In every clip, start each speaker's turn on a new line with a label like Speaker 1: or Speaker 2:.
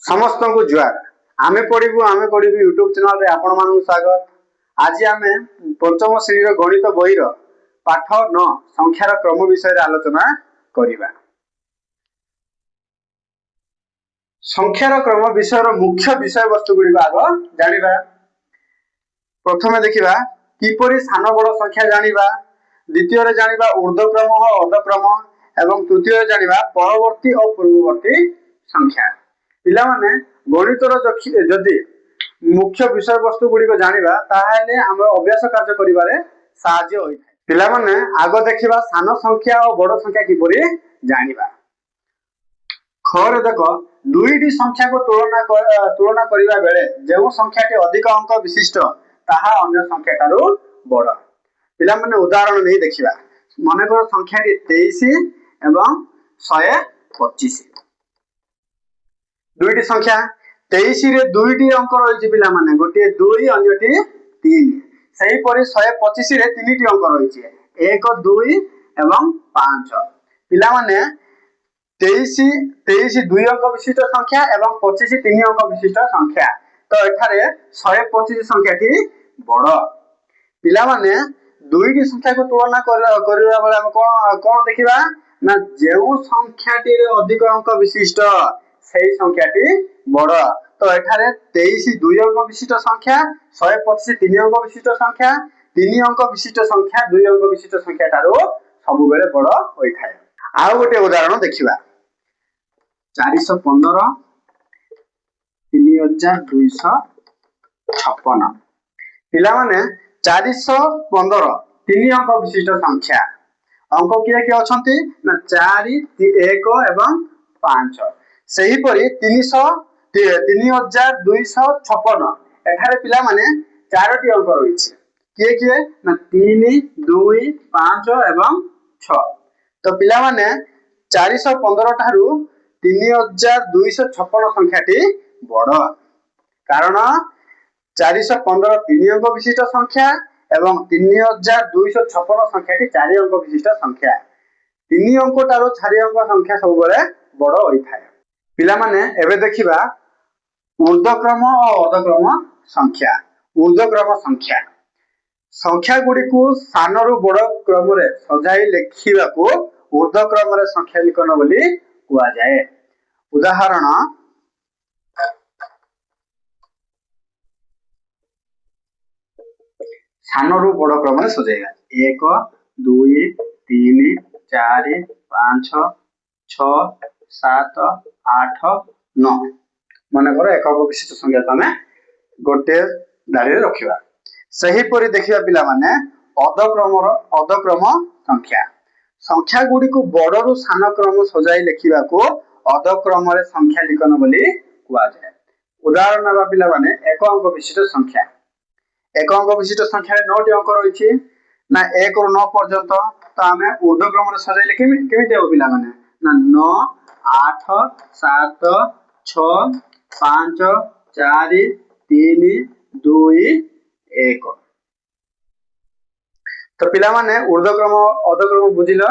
Speaker 1: समस्त को जुआर आमे पढ़ू यूट्यूब चैनल रे आपण मानू स्वागत। आज आमे पंचम श्रेणी गणित बहीर पाठ 9 संख्यार क्रम विषय रे आलोचना करिबा। संख्यार क्रम विषय रो मुख्य विषय वस्तु गुडी आग जानिबा। प्रथमे देखिबा किपरि सान बड़ संख्या जानिबा, द्वितीय रे जानिबा ऊर्ध्वक्रम और अधक्रम एवं तृतीय रे जानिबा परवर्ती और पूर्ववर्ती संख्या। पिला माने गणितर जदि मुख्य विषय वस्तु गुडी को जानिबा ताहाले हम अभ्यास कार्य करिबारे सहाय्य होई थाए। पिला माने आग देखिबा सान संख्या और बड़ संख्या किपरि जानिबा। खरे देखो दुईटी संख्या को तुलना करिबा बेले जेउ संख्याटी अधिक अंक विशिष्ट ताहा अन्य संख्याटारु बड़। पिला माने उदाहरण नै देखिबा। माने को संख्याटी 23 एवं 125। दुईटी संख्या 23 रे दुईटी अंक रहिछि पिला माने गोटे 2 अन्यटी 3। सही परि 125 रे तीनटी अंक रहिछि 1 2 एवं 5। पिला माने 23 2 अंक विशिष्ट संख्या एवं 25 3 अंक विशिष्ट संख्या। तो एठारे 125 संख्याटी बड़। पिला माने दुईटी संख्या को तुलना करिबा बेले हम कोन देखिबा ना जेउ संख्याटी रे अधिक अंक विशिष्ट सेही संख्याटी बड़। तो एठारे 23 2 अंक विशिष्ट संख्या 125 3 अंक विशिष्ट संख्या 3 अंक विशिष्ट संख्या 2 अंक विशिष्ट संख्या तारो सब बेले बड़ होई थाए। आ गोटे उदाहरण देखिबा 415 3256। पिला माने 415 3 अंक विशिष्ट संख्या। अंक किए के अछंती ना 4 1 एवं 5। सही परि 3256 एठारे पिला माने 4टी अंक रहिछि किए किए ना 3 2 5 एवं 6। तो पिला माने 415 ठारू 3256 संख्याटी बड़। कारण 415 3 अंक विशिष्ट संख्या एवं 3256 संख्याटी 4 अंक विशिष्ट संख्या। 3 अंक ठारू 4 अंक संख्या सब बेले बड़ होई थाए। पिला माने एबे देखिबा ऊर्ध्वक्रम और अधक्रम संख्या। ऊर्ध्वक्रम संख्या संख्या गुडी को सान रु बड़ क्रम रे सजाई लेखिबा को ऊर्ध्वक्रम रे संख्या लिखन बोली कुआ जाए। उदाहरण सान रु बड़ क्रम रे सजाइबा 1 2 3 4 5 6 7 8 9। माने कर एकक विशिष्ट संख्या तमे गोटे दाड़ी रे रखिबा। सही परि देखिबा पिला माने अधक्रम संख्या। संख्या गुडी को बड़ रु सान क्रम सजाई लेखिबा को अधक्रम रे संख्या लिखन बोली कुआ जाय। उदाहरण नबा पिला माने एक अंक विशिष्ट संख्या। एक अंक विशिष्ट संख्या रे 9 टी अंक रहिछि ना 1 रु 9 पर्यंत। तो हमें ऊर्ध्वक्रम रे सजाई लेखि केमिति हो पिला माने ना 9 8 7 6 5 4 3 2 1। तो पिला माने ऊर्ध्वक्रम अधक्रम बुझिलो।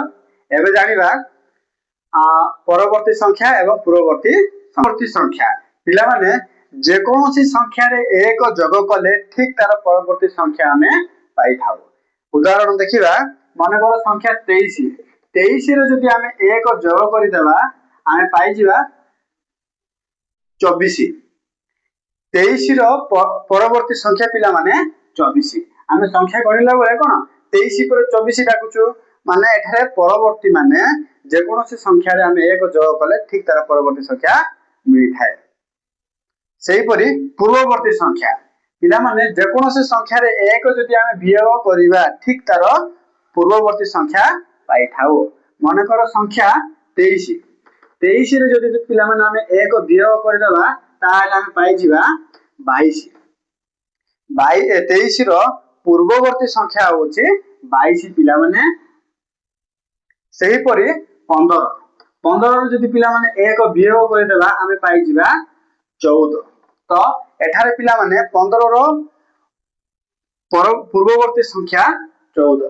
Speaker 1: एबे जानिबा परवर्ती संख्या एवं पूर्ववर्ती संख्या। पिला माने जे कोनोसी संख्या रे एक जोग कले ठीक तार परवर्ती संख्या हमें पाई थाउ। उदाहरण देखिबा माने कर संख्या 23 रे जदि हमें एक जोग करि देबा हमें पाई जिबा 24। 23 रो परवर्ती संख्या पिला माने 24। हमें संख्या गणिला बेले कोन 23 पर 24 डाकुछु माने एठारे परवर्ती माने जे कोनोसी संख्या रे हमें एक जोग कले ठीक तार परवर्ती संख्या मिली थाए। सेही परि पूर्ववर्ती संख्या पिला माने जे कोनोसी संख्या रे एक जदि हमें वियोग करिबा ठीक तार पूर्ववर्ती संख्या पाई थाउ। माने कर संख्या 23 रे जदि पिला माने हमें एक वियोग कर देबा ताहाले हम पाई जिबा 22। 23 रो पूर्ववर्ती संख्या होछि 22 पिला माने। सेही परि 15 रो जदि पिला माने एक वियोग कर देबा हमें पाई जिबा 14। तो एठारे पिला माने 15 रो पूर्ववर्ती संख्या 14।